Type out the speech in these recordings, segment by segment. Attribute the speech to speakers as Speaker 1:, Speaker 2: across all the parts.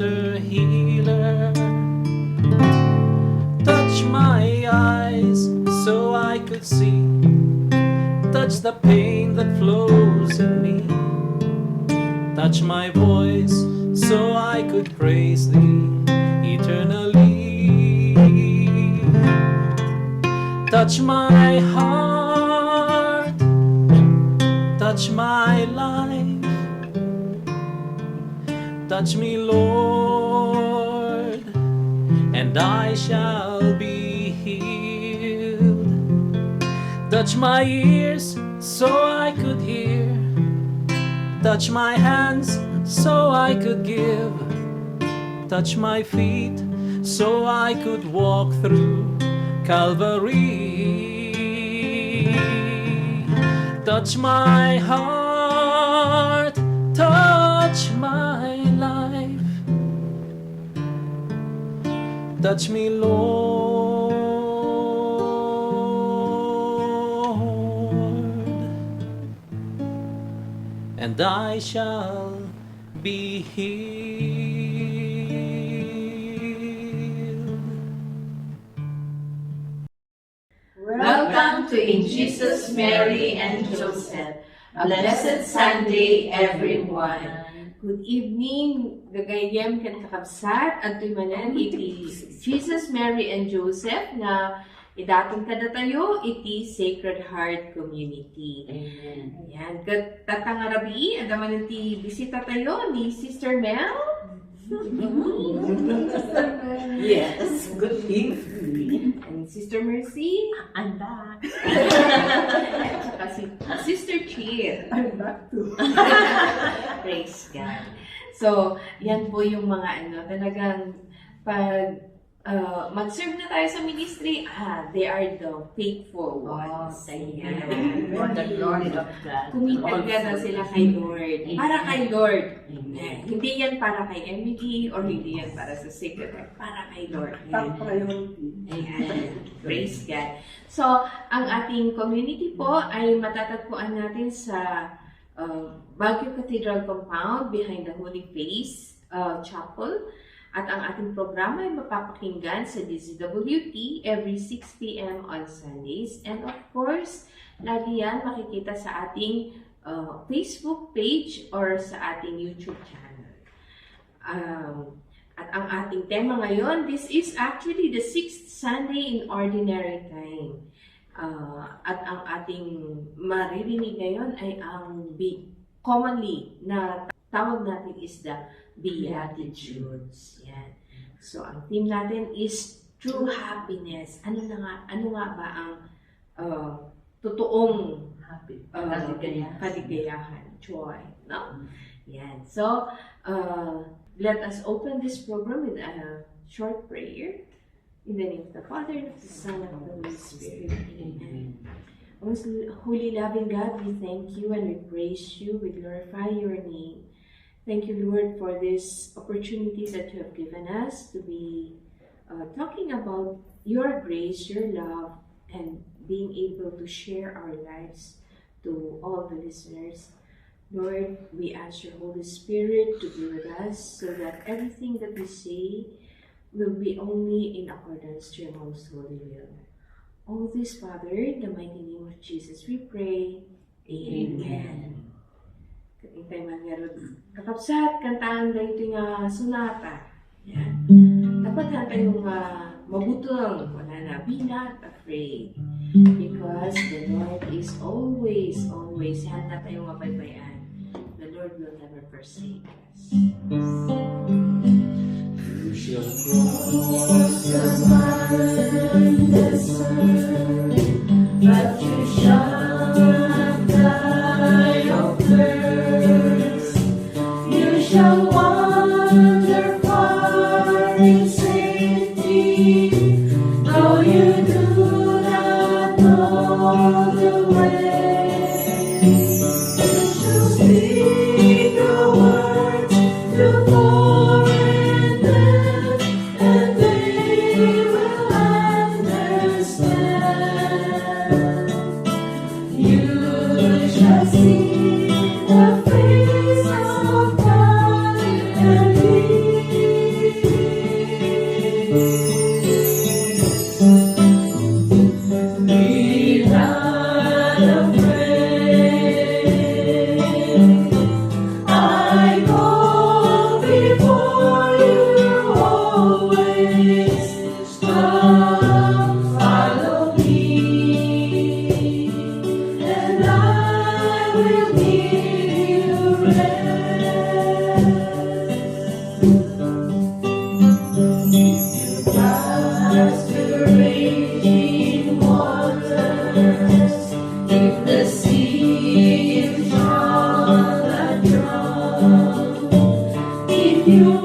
Speaker 1: master healer. Touch my eyes so I could see. Touch the pain that flows in me. Touch my voice so I could praise thee eternally. Touch my heart, touch my life. Touch me, Lord, and I shall be healed. Touch my ears so I could hear. Touch my hands so I could give. Touch my feet so I could walk through Calvary. Touch my heart, touch my life. Touch me, Lord, and I shall be healed.
Speaker 2: Welcome to In Jesus, Mary, and Joseph. A blessed Sunday, everyone.
Speaker 3: Good evening, gagayem ken kakabsat, at tumanan iti Jesus, Mary, and Joseph na idatong kada tayo iti Sacred Heart Community.
Speaker 2: Amen.
Speaker 3: Yan, tatangarabi, adaman iti bisita tayo ni Sister Mel.
Speaker 2: Yes, good evening.
Speaker 3: And Sister Mercy.
Speaker 2: I'm back.
Speaker 3: At saka si Sister Cheer.
Speaker 2: I'm back too.
Speaker 3: Praise God. So, yan po yung mga talagang pag mag-serve na tayo sa ministry, they are the faithful ones. Ayan.
Speaker 2: For the glory of God.
Speaker 3: Kumitag na sila kay Lord. Para kay Lord.
Speaker 2: Amen.
Speaker 3: Hindi yan para kay Emily or hindi yan para sa Sacred Heart. Para kay Lord.
Speaker 2: Top priority.
Speaker 3: Ayan. Praise God. So, ang ating community po ay matatagpuan natin sa Baguio Cathedral Compound behind the Holy Face Chapel. At ang ating programa ay mapapakinggan sa DZWT every 6 p.m. on Sundays. And of course, lagi yan makikita sa ating Facebook page or sa ating YouTube channel. At ang ating tema ngayon, this is actually the 6th Sunday in Ordinary Time. At ang ating maririnig ngayon ay ang commonly na tawag natin is the Beatitudes. Yan. So, ang theme natin is true happiness. Ano nga ba ang totoong kaligayahan, joy, no? Yan. So, let us open this program with a short prayer. In the name of the Father, and of the Son, and of the Holy Spirit. Amen. Most holy, loving God, we thank you and we praise you. We glorify your name. Thank you, Lord, for this opportunity that you have given us to be talking about your grace, your love, and being able to share our lives to all the listeners. Lord, we ask your Holy Spirit to be with us so that everything that we say will be only in accordance to your most holy will. All this, Father, in the mighty name of Jesus, we pray. Amen. Katintay man meron kakapsat, kantaan na ito nga sonata. Yan. Dapat na tayong mabutong, wala na, be not afraid. Because the Lord is always, yan na tayong mabaybayan. The Lord will never forsake us.
Speaker 1: You shall cross the wilderness, but you shall not die of thirst. You shall wander far in safety, though you do not know the way. You shall speak the words to foreign land, and they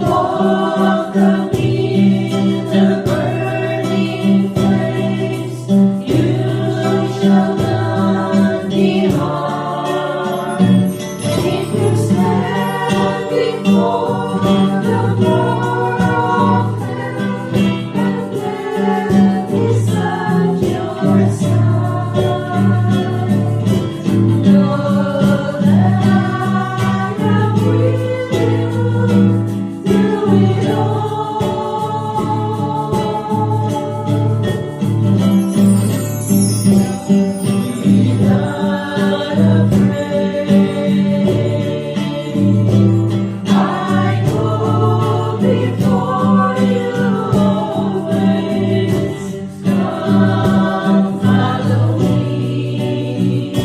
Speaker 2: walk in the burning flames, you shall not be harmed. If you stand before the throne of heaven, and death is at your side, know that I am with you through it all. I go before you always. Come follow me,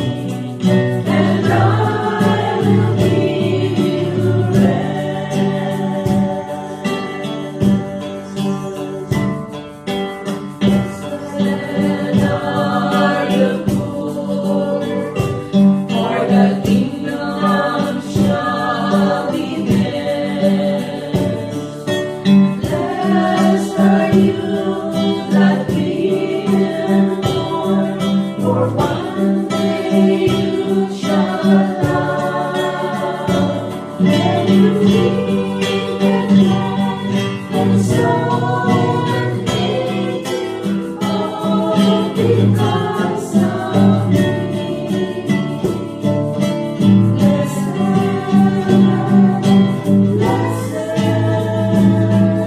Speaker 2: and I will give you rest. Blessed are the poor, for the kingdom shall be theirs. Blessed are you that live and mourn, for one day you shall die. Then you live and laugh and sow and hate, all because of me. Blessed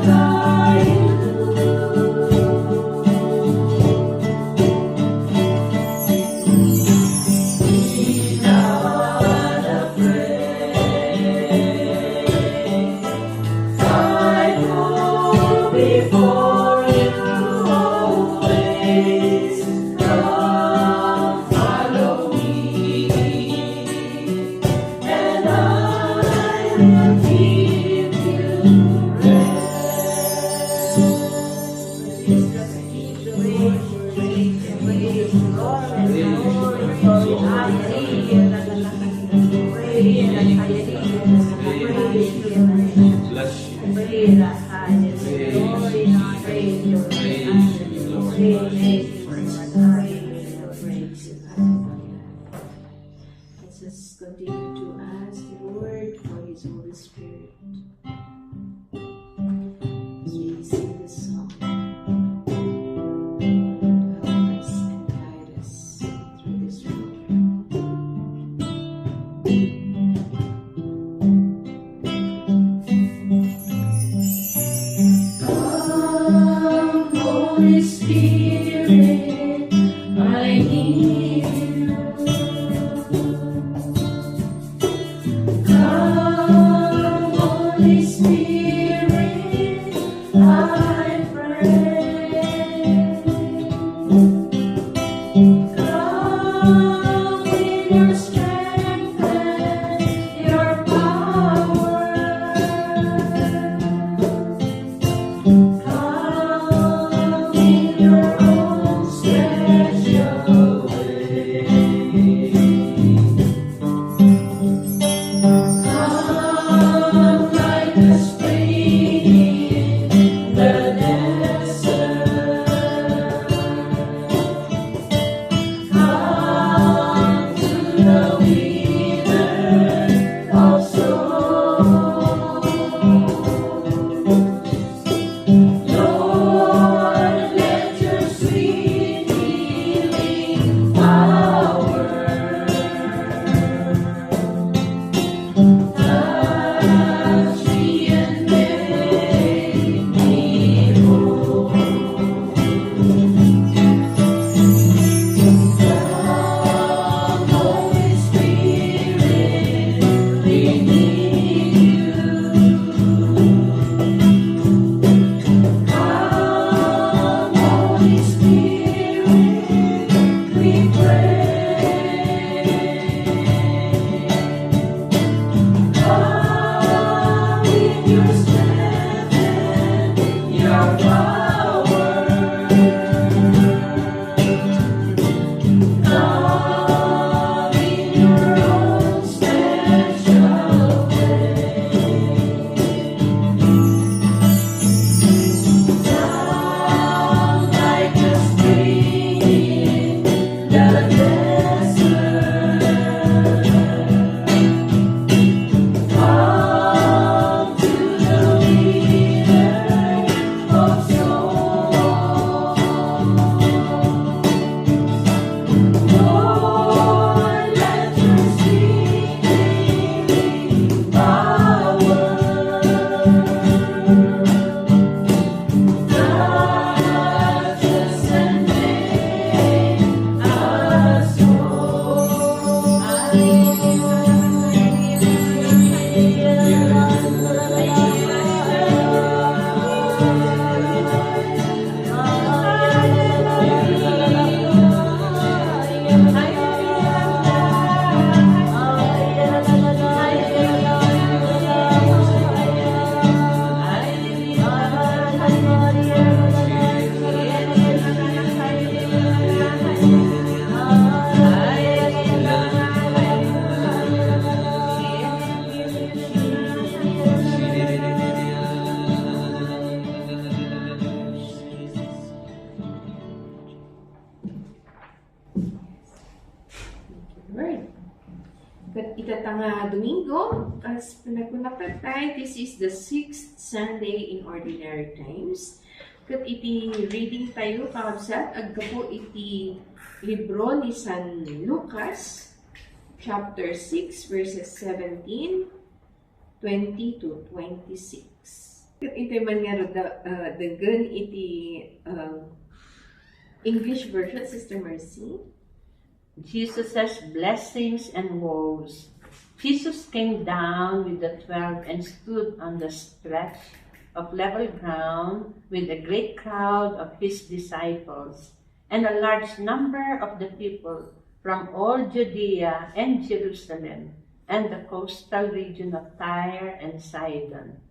Speaker 2: are you. Be not afraid. I go before you always. Come follow me, and I will give you
Speaker 1: Bless you.
Speaker 3: Let's just continue to ask the Lord for His Holy Spirit as we sing this song. Help us and guide us through this program.
Speaker 2: Come, Holy Spirit, I need you. Come, Holy Spirit, I pray. Come with your strength and your power. Come in your own special way. Come like a spring in the desert. Come to the withered also. Lord, let your sweet healing power touch me and make me whole. Come, Holy Spirit, we need you. Come, Holy Spirit, we pray. Come with your strength and your power. Come in your own special way.
Speaker 3: itatanga Domingo, as pinakunapatay, this is the 6th Sunday in Ordinary Times. Kat iti reading tayo, kakabsat, agka po iti libro ni San Lucas, chapter 6, verses 17, 20 to 26. Kat iti man nga dagan iti English version, Sister Mercy.
Speaker 2: Jesus' blessings and woes. Jesus came down with the 12 and stood on the stretch of level ground with a great crowd of his disciples and a large number of the people from all Judea and Jerusalem and the coastal region of Tyre and Sidon.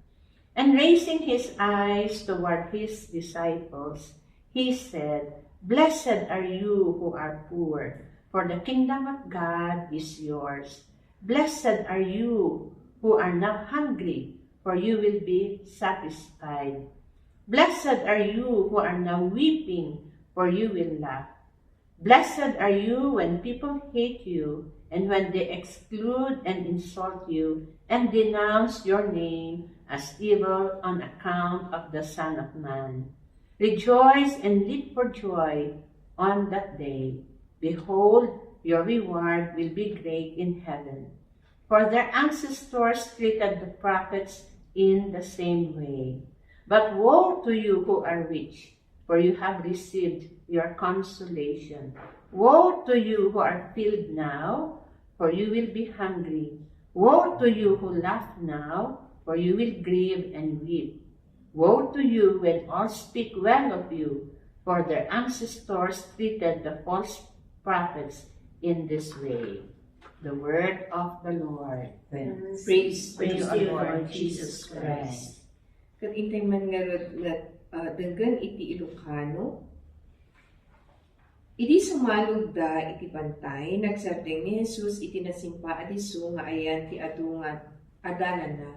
Speaker 2: And raising his eyes toward his disciples, he said, "Blessed are you who are poor, for the kingdom of God is yours. Blessed are you who are now hungry, for you will be satisfied. Blessed are you who are now weeping, for you will laugh. Blessed are you when people hate you, and when they exclude and insult you, and denounce your name as evil on account of the Son of Man. Rejoice and leap for joy on that day. Behold, your reward will be great in heaven. For their ancestors treated the prophets in the same way. But woe to you who are rich, for you have received your consolation. Woe to you who are filled now, for you will be hungry. Woe to you who laugh now, for you will grieve and weep. Woe to you when all speak well of you, for their ancestors treated the false prophets in this way." The word of the Lord.
Speaker 3: Praise
Speaker 2: to you,
Speaker 3: the
Speaker 2: Lord Jesus Christ.
Speaker 3: Kat intay man nga dagan iti Ilocano, iti sumalog da iti pantay, nagsardeng ni Jesus iti nasimpa adiso nga ayan ti adungan adalan na.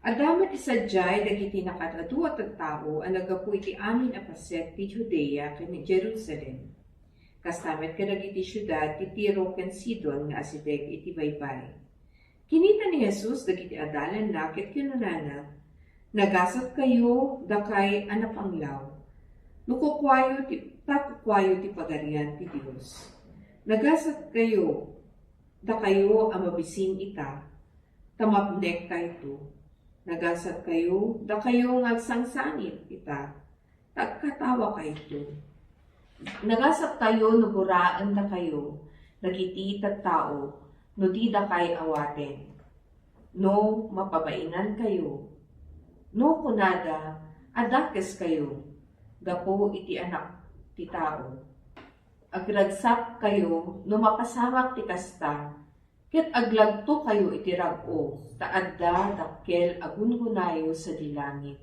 Speaker 3: Adamat isadjay dagiti nakatadu at tagtao ang nagapu iti amin a paset ti Judea ken Jerusalem. Kastamet kadag iti syudad ti Tiro ken Sidon nga asideg iti baybay. Kinita ni Jesus dagiti adalan na ket kinunana, "Nagasat kayo dakay anapanglaw. Nukukwayo ti pagarian ti Dios. Nagasat kayo dakayo ang mabising ita, tamapnek kayto. Nagasat kayo dakayo nga sangsanit ita, tagkatawa kayto. Nagasat kayo no buraan da kayo, dagiti tattao, no di da kay awaten. No mapabainan kayo, no kunada, adakes kayo, gapo iti anak ti tao. Agragsak kayo, no mapasamak ti kasta, ket aglagto kayo iti rag-o, taadda dakkel agungunayo sa dilangit.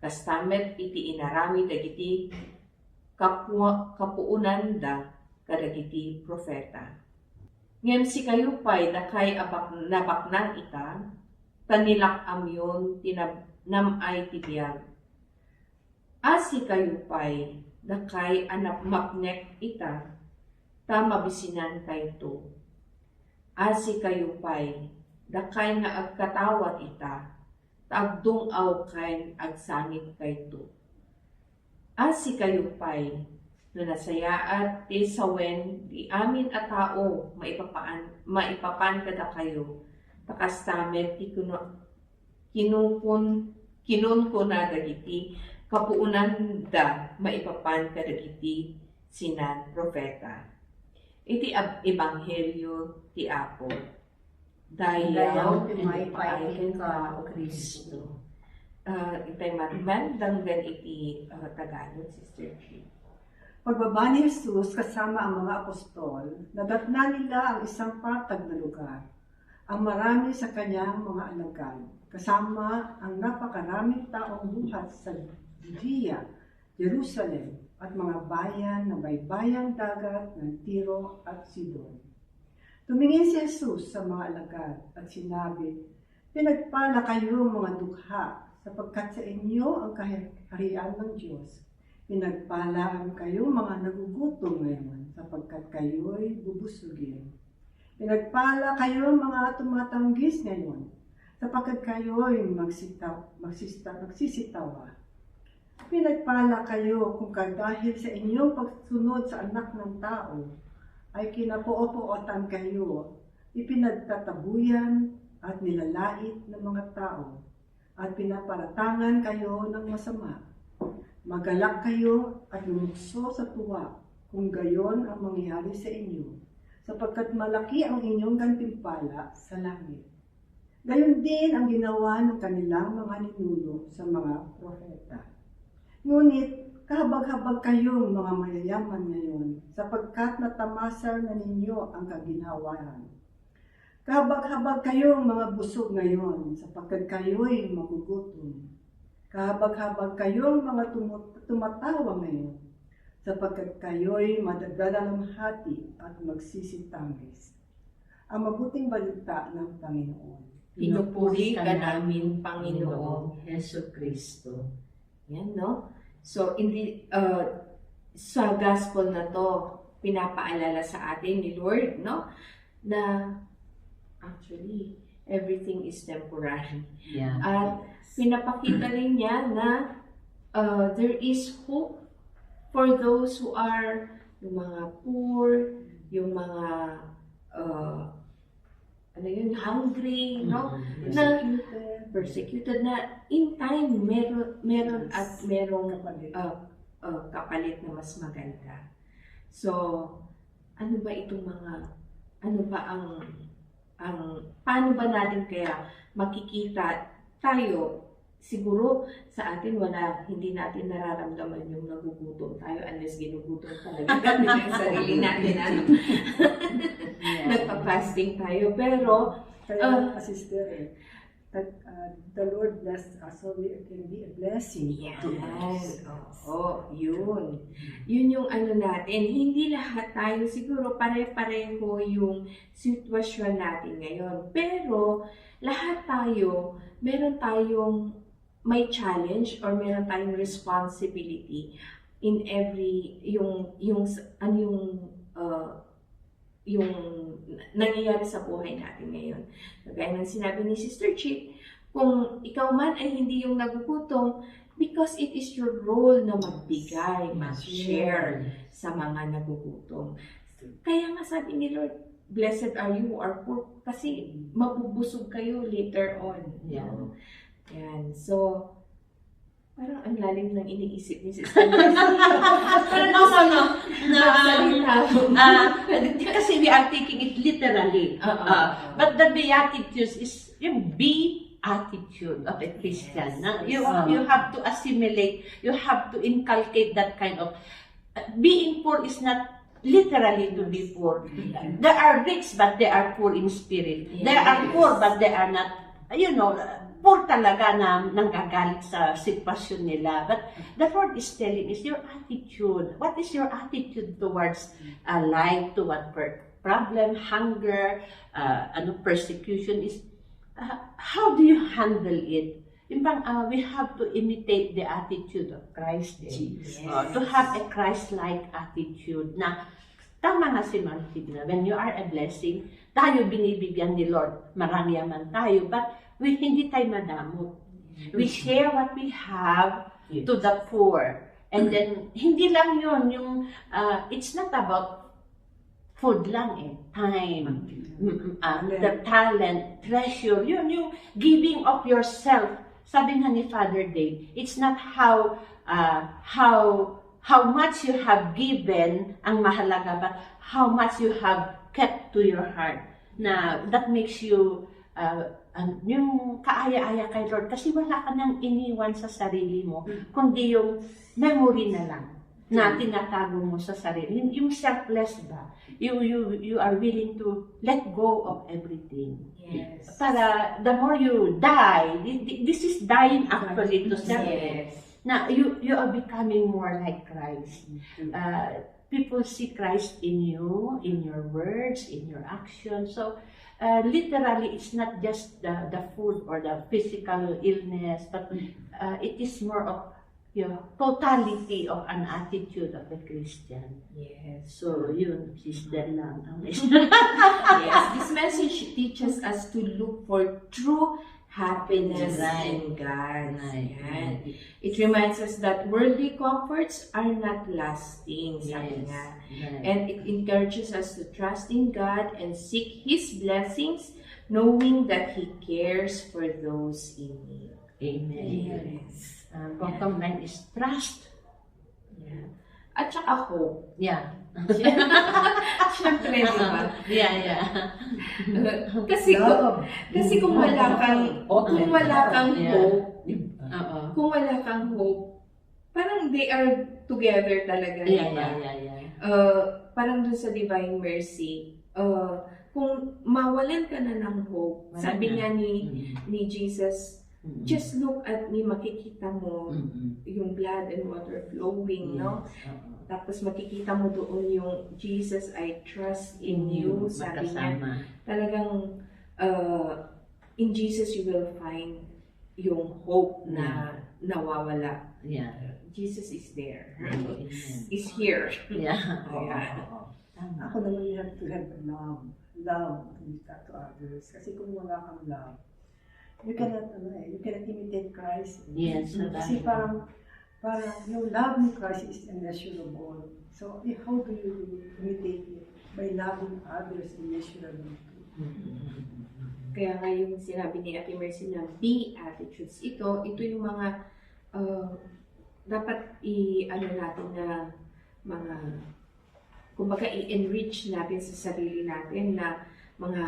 Speaker 3: Kastamet iti inarami dagiti kapuunan da kadagiti profeta. Ngem si kayo pa'y dakay nabaknang ita, tanilak amyon tinamay tibiyag. Asi kayo pa'y dakay anapmapnek ita, tamabisinan kayto. Asi kayo pa'y dakay nga agkatawat ita, taagdungaw kay agsanit kayto. Asi kayo pa'y no nasayaat ti sawen di amin a tao maipapan kada kayo takastamet ti kinun ko na dagiti kapuunan da maipapan kadagiti sinan profeta. Iti ebanghelyo ti Apo. Dayaw ti maipaay ka o Kristo. Itay man danggan iti Tagalog, Sister G.
Speaker 4: Pagbaba ni Jesus kasama ang mga apostol, nadatna nila ang isang patag na lugar. Ang marami sa kanyang mga alagad, kasama ang napakaraming taong buhat sa Judea, Jerusalem, at mga bayan na baybayang dagat ng Tiro at Sidon. Tumingin si Jesus sa mga alagad at sinabi, "Pinagpala kayo mga dukha, sapagkat sa inyo ang kaharian ng Diyos. Pinagpalaan kayo mga nagugutom ngayon, sapagkat kayo'y bubusugin. Pinagpala kayo mga tumatanggis ngayon, sapagkat kayo'y magsisitawa. Pinagpala kayo kung dahil sa inyong pagsunod sa anak ng tao, ay kinapuopuotan kayo, ipinagtatabuyan at nilalait ng mga tao, at pinaparatangan kayo ng masama. Magalak kayo at lumukso sa tuwa, kung gayon ang mangyari sa inyo, sapagkat malaki ang inyong gantimpala sa langit. Gayon din ang ginawa ng kanilang mga ninuno sa mga propeta. Ngunit, kahabag-habag kayong mga mayayaman ngayon, sapagkat natamasar na ninyo ang kaginhawahan. Kahabag-habag kayong mga busog ngayon, sapagkat kayo'y magugutom. Kahabag-habag kayong mga tumatawa ngayon, sapagkat kayo'y madadalamhati at magsisitangis. Ang mabuting balita ng Panginoon.
Speaker 3: Pinupuri ka namin, Panginoong
Speaker 2: Hesus Kristo.
Speaker 3: Yan, no? So, sa gospel na to, pinapaalala sa atin ni Lord, no? Na actually, everything is temporary.
Speaker 2: Yeah.
Speaker 3: At pinapakita rin niya na there is hope for those who are yung mga poor, yung mga hungry, no? Na persecuted na in time meron at merong kapalit na mas maganda. So, ano ba itong paano ba natin kaya makikita tayo? Siguro sa atin hindi natin nararamdaman yung nagugutom tayo unless ginugutom talaga natin ang sarili natin. Nagpa-fasting tayo. Pero,
Speaker 4: Kaya, sister, that the Lord bless us so we can be a blessing.
Speaker 3: yes. Oo, yun. Yun yung natin. Hindi lahat tayo siguro pare-pareho yung sitwasyon natin ngayon. Pero, lahat tayo, meron tayong may challenge or meron tayong responsibility in every yung nangyayari sa buhay natin ngayon. Kagaya ng sinabi ni Sister Chit, kung ikaw man ay hindi yung nagugutom, because it is your role na magbigay, mag-share sa mga nagugutom. Kaya nga sabi ni Lord, blessed are you who are poor, kasi mabubusog kayo later on.
Speaker 2: Yeah.
Speaker 3: Yan. So, parang ang lalim ng iniisip ni Sister Leslie.
Speaker 5: Kasi we are taking it literally. But the Beatitudes is yung be attitude of a Christian. You have to assimilate, you have to inculcate that kind of being poor is not literally to be poor. There are rich but they are poor in spirit. There are poor but they are not, poor talaga na nanggagalit sa sitwasyon nila. But the Lord is telling is your attitude. What is your attitude towards life, toward problem, hunger, persecution is, how do you handle it? We have to imitate the attitude of Christ. To have a Christ-like attitude na tama nga si Martin na when you are a blessing, tayo binibigyan ni Lord. Marami yaman tayo, but hindi tayo madamot. We share what we have to the poor. And then, hindi lang yun, it's not about food lang time, the talent, treasure, yung giving of yourself. Sabi nga ni Father Dave, it's not how much you have given ang mahalaga, but how much you have kept to your heart. Na that makes you yung kaaya-aya kay Lord, kasi wala ka nang iniwan sa sarili mo, kundi yung memory na lang na tinatago mo sa sarili. Yung selfless ba? You are willing to let go of everything.
Speaker 3: Yes.
Speaker 5: Para the more you die, this is dying actually to self.
Speaker 3: Yes.
Speaker 5: Now, you are becoming more like Christ. People see Christ in you, in your words, in your actions. So, literally, it's not just the food or the physical illness, but it is more of totality of an attitude of a Christian.
Speaker 3: Yes.
Speaker 5: So, yun, sister lang.
Speaker 3: Yes, this message teaches us to look for true happiness
Speaker 5: Right.
Speaker 3: in God.
Speaker 5: Right.
Speaker 3: Yan. It reminds us that worldly comforts are not lasting, sabi
Speaker 5: Yes.
Speaker 3: nga.
Speaker 5: Right.
Speaker 3: And it encourages us to trust in God and seek His blessings, knowing that He cares for those in need.
Speaker 5: Amen.
Speaker 3: Yes.
Speaker 5: Bottom line is trust.
Speaker 3: Yeah. At saka hope.
Speaker 5: Yeah.
Speaker 3: Siyempre, di ba?
Speaker 5: Yeah.
Speaker 3: Kasi
Speaker 4: Love.
Speaker 3: kung wala kang
Speaker 5: Yeah.
Speaker 3: hope,
Speaker 5: Oo.
Speaker 3: kung wala kang hope, parang they are together talaga, di
Speaker 5: Yeah.
Speaker 3: ba?
Speaker 5: Yeah.
Speaker 3: Parang dun sa Divine Mercy, kung mawalan ka na ng hope,
Speaker 5: Wala
Speaker 3: sabi
Speaker 5: na.
Speaker 3: nga ni Jesus,
Speaker 5: Mm-mm.
Speaker 3: just look at me, makikita mo
Speaker 5: Mm-mm.
Speaker 3: yung blood and water flowing, no?
Speaker 5: Yes. Oo.
Speaker 3: Tapos makikita mo doon yung Jesus, I trust in you, sabi niya.
Speaker 5: Magkasama.
Speaker 3: Talagang in Jesus you will find yung hope na nawawala.
Speaker 5: Yeah.
Speaker 3: Jesus is there.
Speaker 5: Amen.
Speaker 3: Is here.
Speaker 5: Yeah.
Speaker 3: Ayan.
Speaker 5: Oo. Tama.
Speaker 4: Ako naman, you have to have love. Love to others. Kasi kung wala kang love, you cannot imitate Christ.
Speaker 5: Yes,
Speaker 4: Kasi parang yung love ni Christ is immeasurable. So, how do you imitate it? By loving others immeasurably.
Speaker 3: Kaya nga yung sinabi ni Ate Mercy na Beatitudes, ito yung mga dapat natin na mga kumbaga i-enrich natin sa sarili natin na mga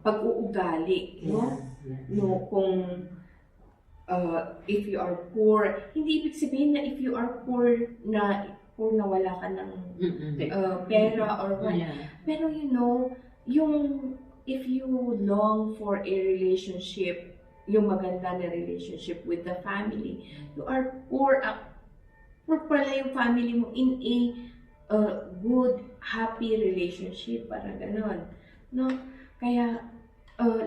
Speaker 3: pag-uugali, no?
Speaker 5: Yeah.
Speaker 3: No, kung if you are poor, hindi ibig sabihin na if you are poor na wala ka ng
Speaker 5: Mm-mm.
Speaker 3: pera or what.
Speaker 5: Yeah.
Speaker 3: Pero yung if you long for a relationship, yung maganda na relationship with the family, you are poor pala yung family mo in a good, happy relationship, parang ganon. No? Kaya,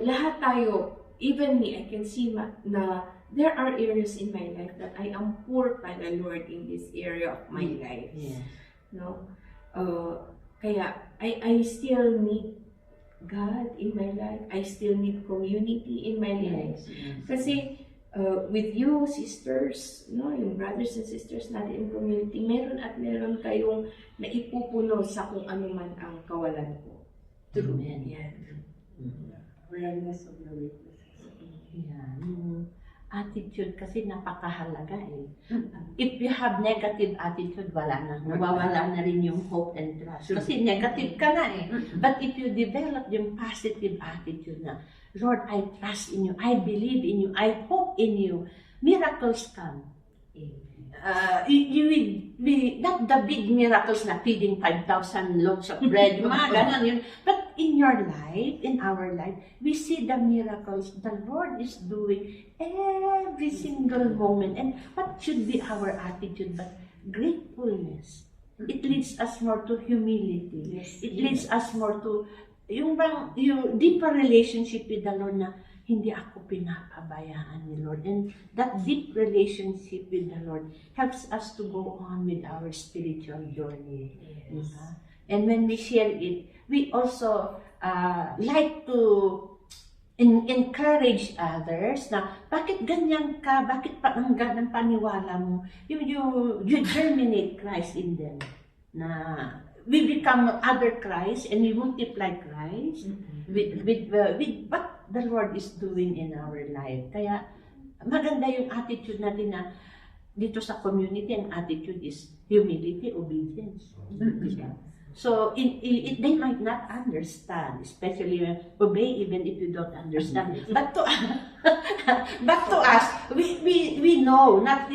Speaker 3: lahat tayo, even me, I can see na there are areas in my life that I am poor pala, Lord, in this area of my life.
Speaker 5: Yeah.
Speaker 3: No? Kaya, I still need God in my life. I still need community in my life.
Speaker 5: Yes.
Speaker 3: Kasi, with you, sisters, no, yung brothers and sisters natin in community, meron kayong naipupuno sa kung ano man ang kawalan ko.
Speaker 5: True. Amen.
Speaker 3: Yan.
Speaker 4: Awareness of your weaknesses.
Speaker 5: Yeah. Yung attitude kasi napakahalaga eh. If you have negative attitude, wala na. Nawawala na rin yung hope and trust. Kasi negative ka na eh. But if you develop yung positive attitude na, Lord, I trust in you, I believe in you, I hope in you, miracles come. Not the big miracles na feeding 5,000 loaves of bread, yung mga ganon yun. But in your life, in our life, we see the miracles the Lord is doing every single moment. And what should be our attitude but gratefulness? It leads us more to humility.
Speaker 3: Yes.
Speaker 5: It leads us more to yung deeper relationship with the Lord na hindi ako pinapabayaan ni Lord. And that deep relationship with the Lord helps us to go on with our spiritual journey.
Speaker 3: Yes.
Speaker 5: And when we share it, we also like to encourage others na bakit ganyan ka, bakit pa ang ganang paniwala mo, you germinate Christ in them. Na we become other Christ and we multiply Christ with what the Lord is doing in our life. Kaya maganda yung attitude natin na dito sa community, ang attitude is humility, obedience. Diba? So they might not understand, especially obey even if you don't understand. But to us, we know that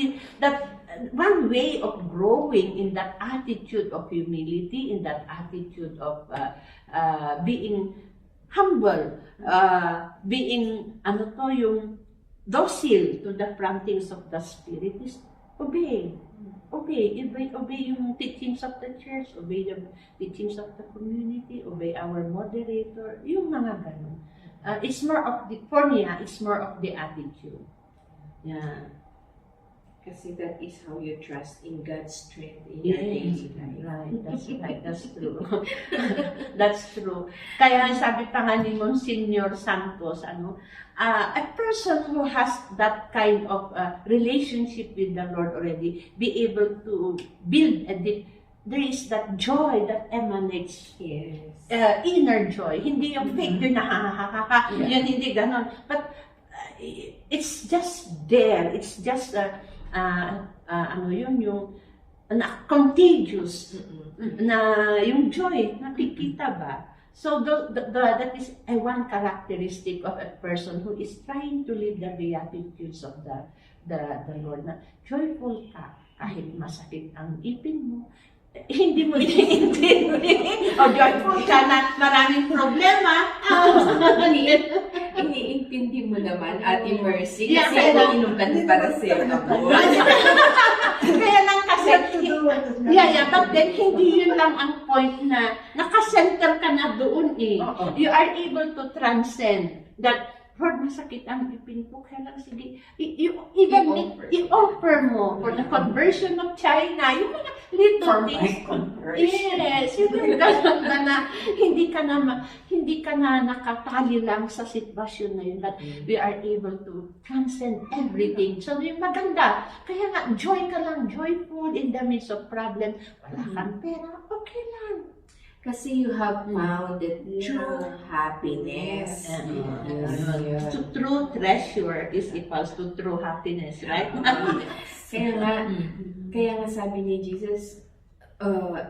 Speaker 5: one way of growing in that attitude of humility, in that attitude of being humble, being yung docile to the promptings of the Spirit is obey yung teachings of the church, obey the teachings of the community, obey our moderator, yung mga ganun. It's more of the attitude. Yeah.
Speaker 3: Kasi that is how you trust in God's strength in your daily life.
Speaker 5: Right, that's true. That's true. Kaya sabi pa nga ni Monsignor Santos, a person who has that kind of relationship with the Lord already, be able to build there is that joy that emanates,
Speaker 3: Yes.
Speaker 5: inner joy. Hindi yung fake yun na ha. Yun hindi ganon. But it's just there. It's just contagious na yung joy, nakikita ba? So that is one characteristic of a person who is trying to live the beatitudes of the Lord, na joyful ka kahit masakit ang ipin mo, hindi mo iniintindi o joyful ka na maraming problema.
Speaker 3: Iniintindi mo naman, Ate Mercy,
Speaker 5: Yeah,
Speaker 3: kasi nainom ka na para sa'yo na po.
Speaker 5: Kaya lang kasi, but then hindi yun lang ang point na nakasenter ka na doon eh. You are able to transcend that. Lord, masakit ang ipin ko, kaya lang sige, i-offer mo for the conversion of China, yung mga little things. Yes, yung gano'n na hindi ka na nakatali lang sa sitwasyon na yun, but we are able to transcend everything. So, yung maganda, kaya nga, joy ka lang, joyful in the midst of problem. Wala kang pera, okay lang.
Speaker 3: Kasi you have found the true happiness.
Speaker 5: True treasure is equals to true happiness, right?
Speaker 3: Kaya nga sabi ni Jesus,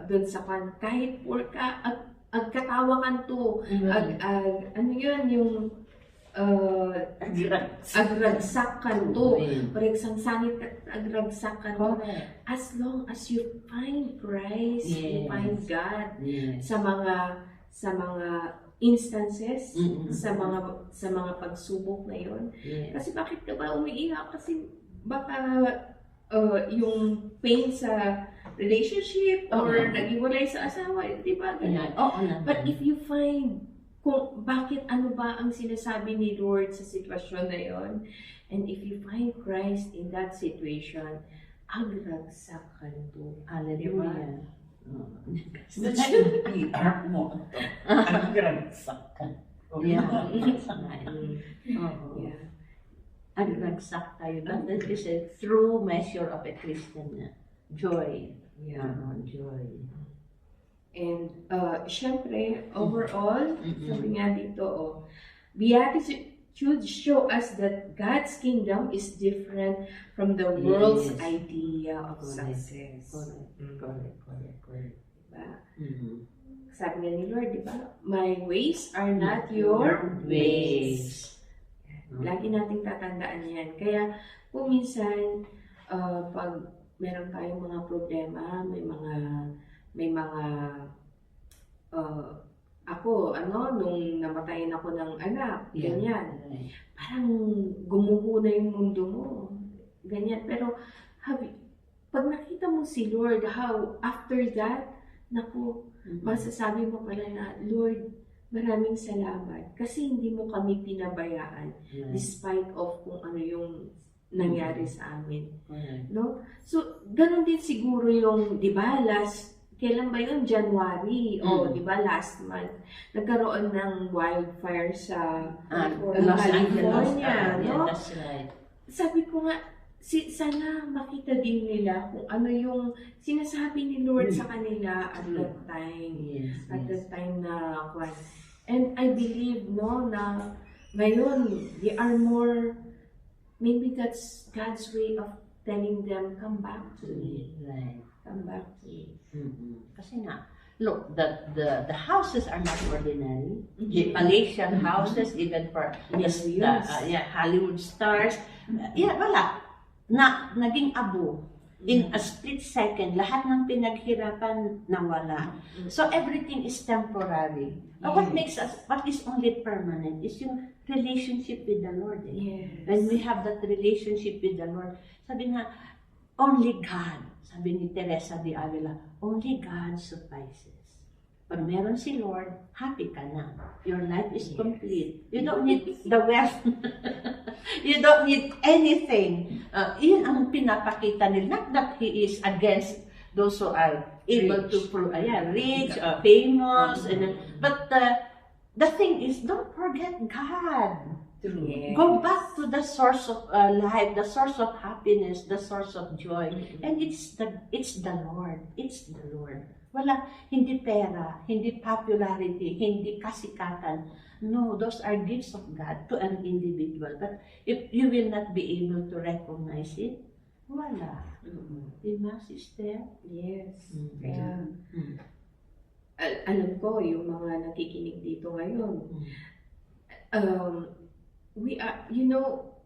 Speaker 3: doon sa kan, kahit poor ka, agkatawakan to, ano yun, yung agragsakan to, sangsanit agragsakan to, as long as you find Christ, you find God sa mga instances, sa mga pagsubok na yon. Kasi bakit ka ba umiiyak? Kasi baka yung pain sa relationship or naghiwalay sa asawa, di ba? But if you find kung bakit ano ba ang sinasabi ni Lord sa sitwasyon na yon, and if you find Christ in that situation, agragsakan to.
Speaker 5: Hallelujah.
Speaker 6: PR mo ito. Ang gragsakan.
Speaker 5: Yeah. Agragsak tayo. That is a true measure of a Christian joy. Joy.
Speaker 3: And syempre, overall, sabi nga dito, Beatitudes show us that God's kingdom is different from the world's idea of success.
Speaker 5: Correct.
Speaker 3: Diba? Sabi nga ni Lord, di ba? My ways are not your ways. Lagi nating tatandaan yan. Kaya, kung minsan, pag meron tayong mga problema, may mga ako, nung namatayin ako ng anak, ganyan. Parang gumuho na yung mundo mo. Ganyan. Pero, pag nakita mo si Lord, how, after that, masasabi mo pala na, Lord, maraming salamat. Kasi hindi mo kami pinabayaan, despite of kung ano yung nangyari sa amin. No? So, ganun din siguro yung, di ba, kailan ba yun? January. Di ba, last month, nagkaroon ng wildfire sa California. No?
Speaker 5: That's right.
Speaker 3: Sabi ko nga, sana makita din nila kung ano yung sinasabi ni Lord sa kanila at that time. At that time na kwan. And I believe, na ngayon, they are more, maybe that's God's way of telling them, come back to me.
Speaker 5: Right.
Speaker 3: Come back to me.
Speaker 5: Kasi nga, look, the houses are not ordinary. The Malaysian houses, even for Hollywood stars, wala. Naging abo. In a split second, lahat ng pinaghirapan nawala. So everything is temporary. What is only permanent is yung relationship with the Lord. When we have that relationship with the Lord, sabi nga, only God, sabi ni Teresa de Avila, only God suffices. Pag meron si Lord, happy ka na. Your life is complete. You don't need the wealth. You don't need anything. Yun ang pinapakita nila. Not that he is against those who are able to prove, rich, famous, but the thing is, don't forget God.
Speaker 3: Yes.
Speaker 5: Go back to the source of life, the source of happiness, the source of joy. And it's the Lord. It's the Lord. Wala, hindi pera, hindi popularity, hindi kasikatan. No, those are gifts of God to an individual. But if you will not be able to recognize it, wala. Diba, sister?
Speaker 3: Yes.
Speaker 5: Mm.
Speaker 3: Kaya, alam ko, yung mga nakikinig dito ngayon, we are,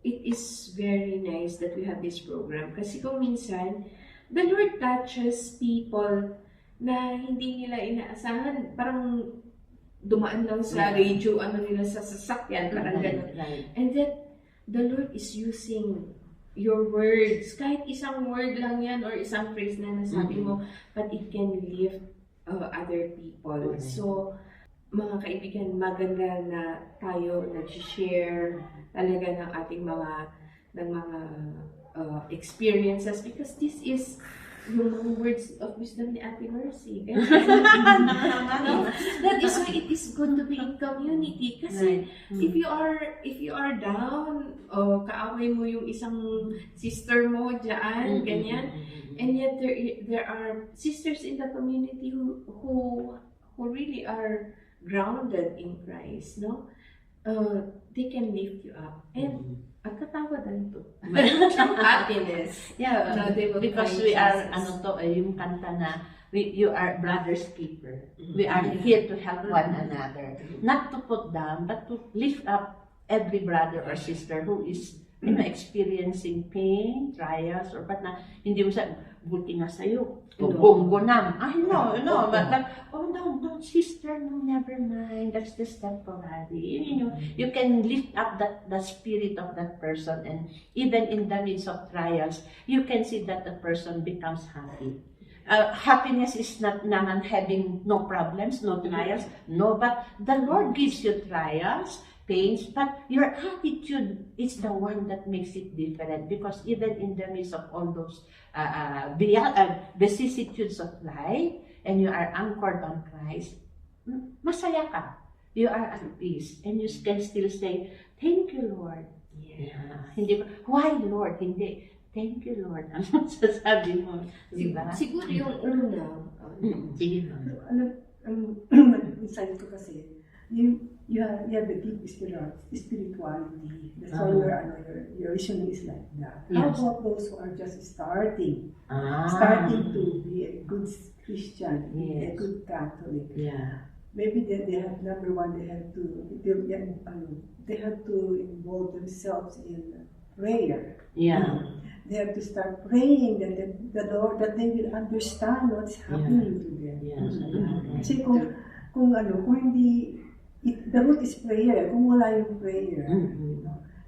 Speaker 3: it is very nice that we have this program. Kasi kung minsan, the Lord touches people na hindi nila inaasahan. Parang dumaan lang sa radio, nila sa sasakyan, parang gano'n.
Speaker 5: Right.
Speaker 3: And that the Lord is using your words. Kahit isang word lang yan or isang phrase na nasabi mo, but it can lift other people. So, mga kaibigan, maganda na tayo nag-share talaga ng ating mga experiences because this is yung mga words of wisdom ni Ate Mercy. That is why it is good to be in community. Kasi if you are down, kaaway mo yung isang sister mo dyan, ganyan, and yet there are sisters in the community who really are grounded in Christ, no? They can lift you up. And ang katawadan to. Happiness.
Speaker 5: Yeah,
Speaker 3: They will
Speaker 5: because
Speaker 3: find
Speaker 5: we are,
Speaker 3: Jesus.
Speaker 5: yung kanta na, you are brother's keeper. We are here to help one another. Not to put down, but to lift up every brother or sister who is experiencing pain, trials, or but na hindi mo sa buti nga sa'yo. Bonggo nam. Ay, no. But no, sister, no, never mind. That's just temporary. You can lift up the spirit of that person, and even in the midst of trials, you can see that the person becomes happy. Happiness is not naman having no problems, no trials, no, but the Lord gives you trials, pains, but your attitude is the one that makes it different, because even in the midst of all those vicissitudes of life, and you are anchored on Christ, masaya ka. You are at peace, and you can still say, "Thank you, Lord." Yeah. Hindi ba, "Why, Lord?" Hindi. "Thank you, Lord." Ano sasabi mo? Diba?
Speaker 3: Siguro yung una,
Speaker 5: Sige.
Speaker 4: Insight ko kasi, you have the deep spirituality. That's why your vision is like that. How
Speaker 5: Yes.
Speaker 4: about those who are just starting to be a good Christian, a
Speaker 5: Yes.
Speaker 4: good Catholic?
Speaker 5: Yeah.
Speaker 4: Maybe they have, number one, they have to involve themselves in prayer.
Speaker 5: Yeah.
Speaker 4: They have to start praying that the Lord, that they will understand what's happening to them.
Speaker 5: Yes.
Speaker 4: Kasi kung hindi, the root is prayer. Kung wala yung prayer,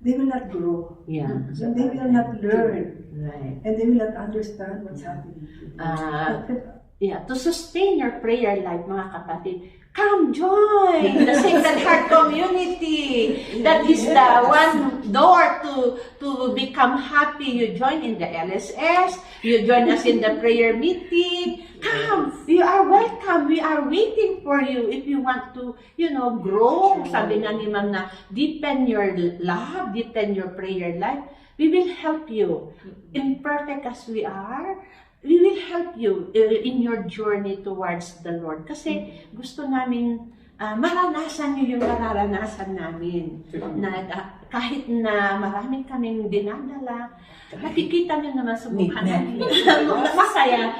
Speaker 4: they will not grow.
Speaker 5: Yeah.
Speaker 4: And they will not learn.
Speaker 5: Right.
Speaker 4: And they will not understand what's happening to them.
Speaker 5: Yeah, to sustain your prayer life, mga kapatid, come join the Sacred Heart Community. That is the one door to become happy. You join in the LSS, you join us in the prayer meeting. Come, you are welcome. We are waiting for you if you want to, grow. Sabi nga ni Ma'am na deepen your love, deepen your prayer life. We will help you. Imperfect as we are, we will help you in your journey towards the Lord. Kasi gusto namin maranasan niyo yung nararanasan namin. Na kahit na marami kaming dinadala, nakikita niyo naman sa mukha namin. Masaya.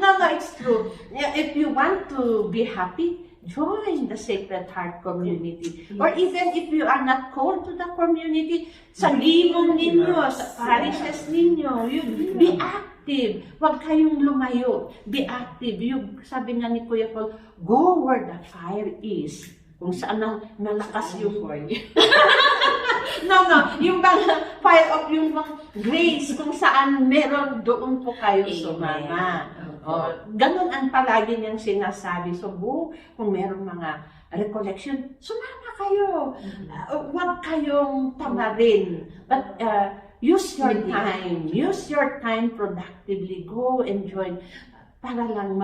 Speaker 5: No, it's true. If you want to be happy, join the Sacred Heart Community. Or even if you are not called to the community, sa limong ninyo, sa parishes ninyo, you be active. Huwag kayong lumayo. Be active. Yung sabi nga ni Kuya Paul, go where the fire is. Kung saan malakas yung fire. No. Yung bang fire of yung bang grace, kung saan meron, doon po kayo sumama. Ganon ang palagi niyang sinasabi. So, kung meron mga recollection, sumama kayo. Huwag kayong tamarin. But use your time. Use your time productively. Go enjoy. Para lang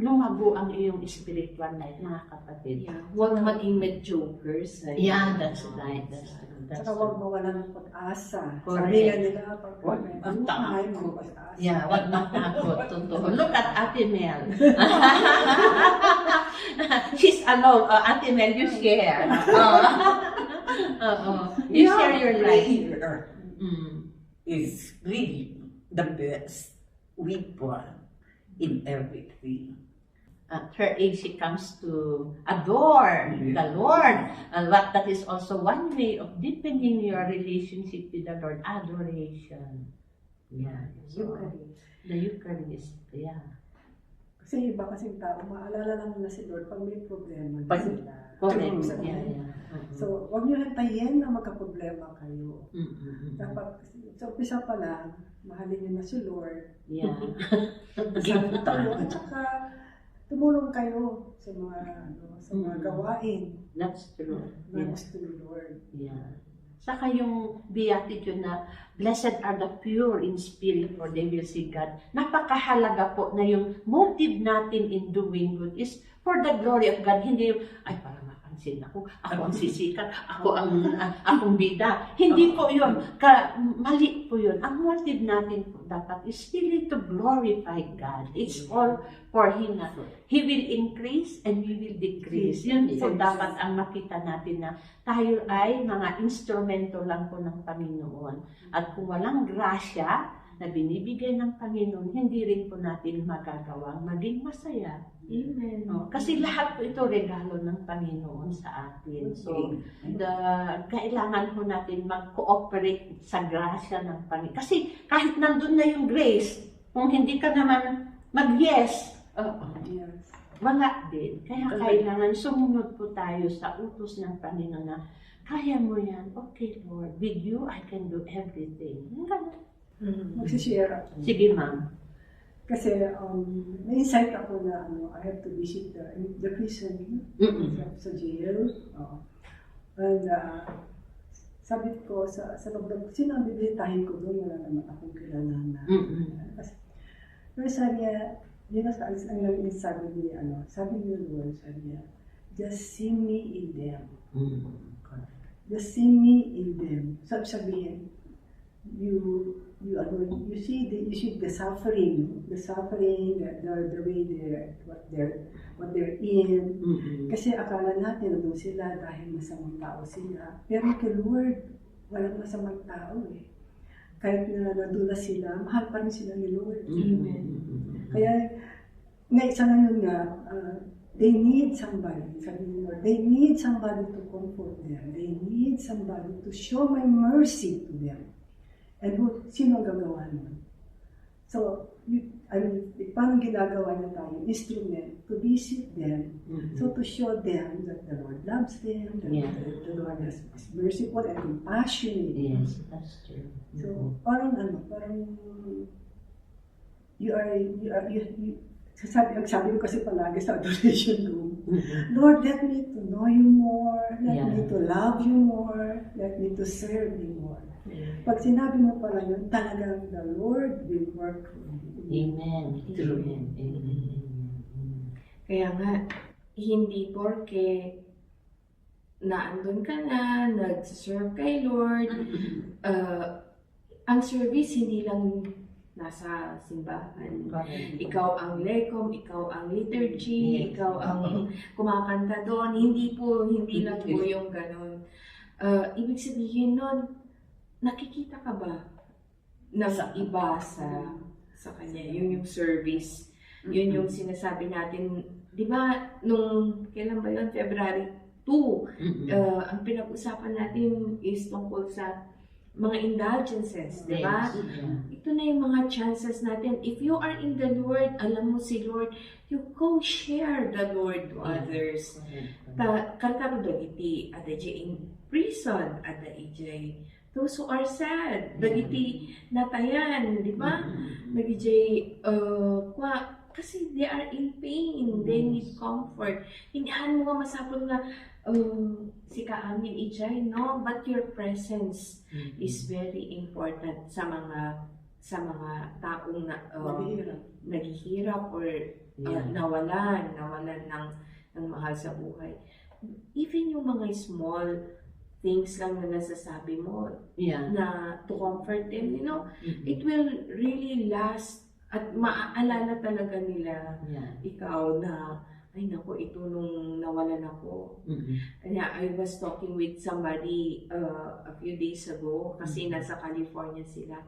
Speaker 5: lumago ang iyong spiritual life, mga kapatid.
Speaker 3: Yeah. Huwag maging mediocres.
Speaker 5: Yeah, that's right. That's
Speaker 4: Saka huwag mawalan ng pag-asa.
Speaker 5: Correct.
Speaker 4: Sabi nga nila, pag
Speaker 6: Huwag
Speaker 4: ay mo pag-asa.
Speaker 5: Yeah, wag matakot. Totoo. Look at Ate Mel. She's alone. Ate Mel, you share. You share your life.
Speaker 6: Prayer
Speaker 5: Mm.
Speaker 6: is really the best weapon in everything.
Speaker 5: At her age, she comes to adore the Lord. And that is also one way of deepening your relationship with the Lord. Adoration. Yeah. So, the Eucharist. Yeah.
Speaker 4: Kasi iba kasing tao, maalala lang nila si Lord pag may problema na
Speaker 6: Pag-
Speaker 4: sila.
Speaker 5: Correct.
Speaker 4: Sa
Speaker 5: Yeah,
Speaker 4: buhay.
Speaker 5: yeah.
Speaker 4: So, huwag niyo hintayin na magka-problema kayo.
Speaker 5: Mm-mm.
Speaker 4: Dapat, sa umpisa pa lang, mahalin niyo na si Lord.
Speaker 5: Yeah.
Speaker 4: Kasama kayo, at saka tumulong kayo sa mga, sa mga gawain
Speaker 5: That's true.
Speaker 4: na
Speaker 5: Yeah.
Speaker 4: gusto ni Lord.
Speaker 5: Yeah. Saka yung beatitude na blessed are the pure in spirit for they will see God. Napakahalaga po na yung motive natin in doing good is for the glory of God. Hindi yung, ay para mapansin ako ang sisikat, akong bida. Hindi po yun. Mali po yun. Ang motive natin po dapat is really to glorify God. It's all for Him na He will increase and we will decrease. Yun po dapat ang makita natin na tayo ay mga instrumento lang po ng Panginoon. At kung walang grasya na binibigay ng Panginoon, hindi rin po natin magagawang maging masaya.
Speaker 3: Amen.
Speaker 5: Kasi lahat po ito regalo ng Panginoon sa atin. So, kailangan po natin mag-cooperate sa grasya ng Panginoon. Kasi kahit nandun na yung grace, kung hindi ka naman mag-yes,
Speaker 4: Yes.
Speaker 5: wala din. Kaya kailangan sumunod po tayo sa utos ng Panginoon na kaya mo yan, okay Lord, with you I can do everything. Ganun.
Speaker 4: Magsishare ako.
Speaker 5: Sige ma'am.
Speaker 4: Kasi may insight ako na I have to visit the prison sa jail. And sabi ko sa loob, sino ang bibisitahin ko doon? Wala naman akong kilala na. Pero sabi niya, yun ang sabi niya, sabi niya Lord, sabi niya, just see me in them. Just see me in them. Sabihin, you see the suffering, the way what they're in. Kasi akala natin nandun sila dahil masamang tao sila. Pero kay Lord, walang masamang tao eh. Kahit na nadula sila, mahal pa rin sila ni Lord.
Speaker 3: Amen.
Speaker 4: Kaya, isa na yun nga, they need somebody, sabi ni Lord, they need somebody to comfort them. They need somebody to show my mercy to them. And sino ang gagawa nun? So, paano ginagawa niya tayo? Instrument to visit them, so to show them that the Lord loves them, that the Lord is merciful and compassionate.
Speaker 5: Yes, that's true.
Speaker 4: So, parang sabi ko kasi palagi sa adoration room, Lord, let me to know you more, let me to love you more, let me to serve you more. Pag sinabi mo pala yun, talagang the Lord will work for you.
Speaker 5: Amen. True. Amen.
Speaker 3: Kaya nga, hindi porke naandun ka na, nag-serve kay Lord, ang service hindi lang nasa simbahan. Ikaw ang lekom, ikaw ang liturgy, ikaw ang kumakanta doon. Hindi lang po yung ganun. Ibig sabihin nun, nakikita ka ba ng iba sa kanya? Yun yung service. Yun yung sinasabi natin. Di ba, kailan ba yun? February 2. Ang pinag-usapan natin is tungkol sa mga indulgences, di ba? Ito na yung mga chances natin. If you are in the Lord, alam mo si Lord, you go share the Lord to others. Karkaroon iti, ada in prison, ada iti, those who are sad. Dagiti natayan, di ba? Kasi they are in pain, they need comfort. Hindihan mo nga masapol nga si kaamin ijay, no? But your presence is very important sa mga taong naghihirap or nawalan ng mahal sa buhay. Even yung mga small things lang na nasasabi mo na to comfort them, it will really last at maaalala talaga nila ikaw na, ay naku, ito nung nawalan ako. Kaya I was talking with somebody a few days ago kasi nasa California sila.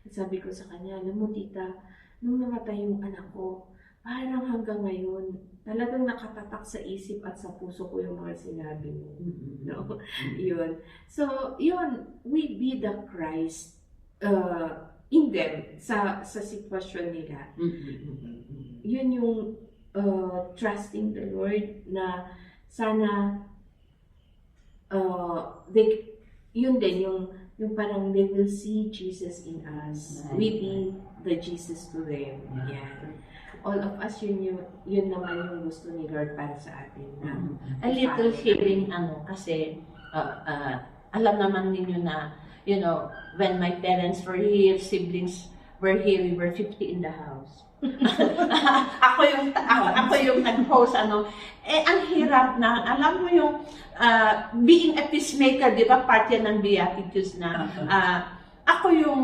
Speaker 3: At sabi ko sa kanya, alam mo tita, nung namatay yung anak ko, parang hanggang ngayon, talagang nakatatak sa isip at sa puso ko yung mga sinabi mo. No? Yun. So, yun, we be the Christ in them, sa sitwasyon nila. Yun yung trusting the Lord na sana yun din yung parang they will see Jesus in us. We be the Jesus to them. Yan. All of us, yun naman yung gusto ni Lord para sa atin.
Speaker 5: A little sharing, kasi alam naman ninyo na, when my parents were here, siblings were here, we were 50 in the house. ako yung nag-host, ang hirap na, alam mo yung being a peacemaker, di ba, part yan ng Beatitudes na, ako yung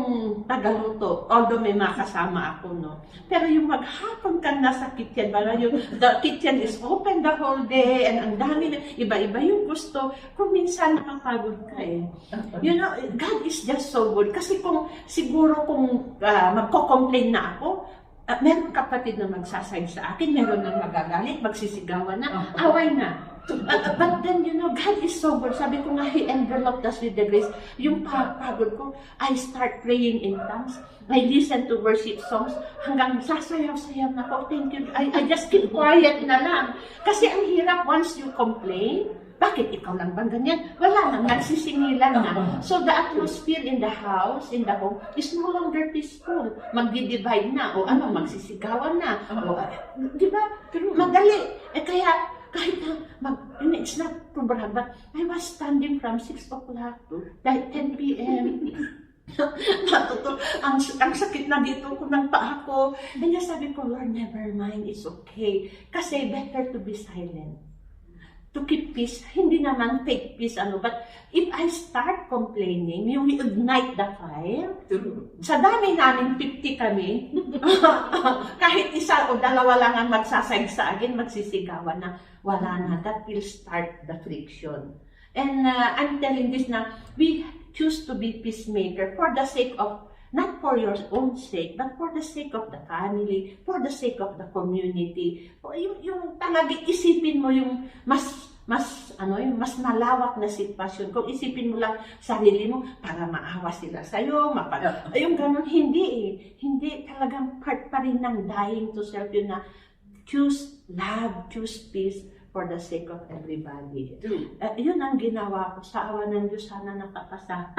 Speaker 5: tagaluto, although may makasama ako, no? Pero yung maghapon ka na sa kitchen, the kitchen is open the whole day, and ang dami, iba-iba yung gusto, kung minsan nakapagod ka God is just so good. Kasi siguro kung magko-complain na ako, meron kapatid na magsasayad sa akin, meron nang magagalit, magsisigawan na, away na. But then, God is so good. Sabi ko nga, He enveloped us with the grace. Yung pagod ko, I start praying in tongues. I listen to worship songs hanggang sasayaw-sayaw na ako. Thank you. I just keep quiet na lang. Kasi ang hirap once you complain, bakit ikaw lang bang ganyan? Wala nang nagsisingilan na. So the atmosphere in the house, in the home, is no longer peaceful. Magdi-divide na. O magsisigawan na. Di ba? Madali. Kaya, kahit na, it's not too brag, but I was standing from 6 o'clock to 10 p.m. ang sakit na dito ko ng paa ko. And sabi ko, Lord, never mind, it's okay. Kasi better to be silent. To keep peace, hindi naman fake peace, but if I start complaining, you will ignite the fire. Sa dami namin, 50 kami, kahit isa o dalawa lang ang magsasayag sa akin, magsisigawan na, wala na, that will start the friction. And I'm telling this na, we choose to be peacemaker for the sake of, not for your own sake, but for the sake of the family, for the sake of the community. Yung talagang isipin mo yung mas malawak na sitwasyon. Kung isipin mo lang sarili mo para maawa sila sa'yo, yung ganun, hindi talagang part pa rin ng dying to self yun na choose love, choose peace for the sake of everybody. Yun ang ginawa ko. Sa awa ng Diyos, sana nakapasa.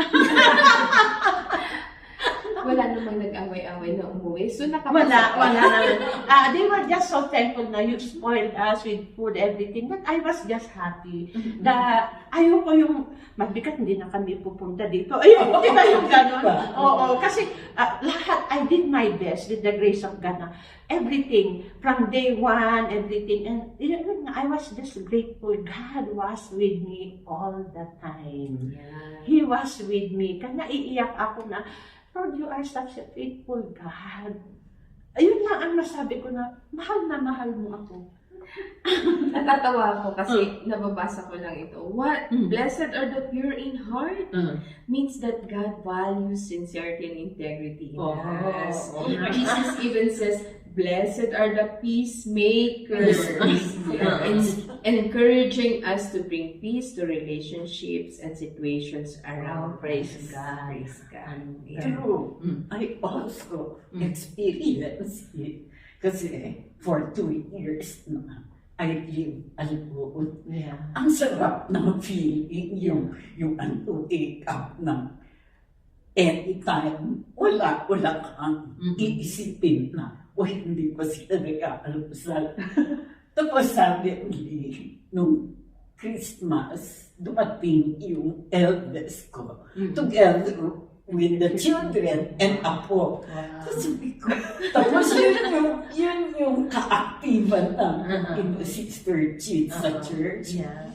Speaker 3: Wala namang nag-away-away na umuwi. So, nakapasa.
Speaker 5: Wala naman. They were just so thankful na you spoiled us with food, everything. But I was just happy. Ayoko yung magbigat, hindi na kami pupunta dito. Ayun, di ba yung gano'n? Oo, kasi lahat, I did my best with the grace of God na everything, from day one, everything. And I was just grateful. God was with me all the time.
Speaker 3: Yeah.
Speaker 5: He was with me. Kaya naiiyak ako na, Lord, you are such a faithful God. Ayun lang ang masabi ko na mahal mo ako.
Speaker 3: Natatawa ako kasi nababasa ko lang ito. Blessed are the pure in heart means that God values sincerity and integrity in us. Jesus even says, blessed are the peacemakers. It's encouraging us to bring peace to relationships and situations around.
Speaker 5: Praise God.
Speaker 3: Praise God.
Speaker 6: True. I also experienced it. Kasi for 2 years na, I live alone.
Speaker 5: Yeah.
Speaker 6: Ang sarap ng feeling, yung wake up ng anytime, wala kang iisipin na, hindi pa sila nag-aalusal. Tapos sabi ulit, nung Christmas, dumating yung eldest ko, together with the children and apo. Tapos yun yung kaaktiban ng Sister Chit sa church.
Speaker 2: Yeah.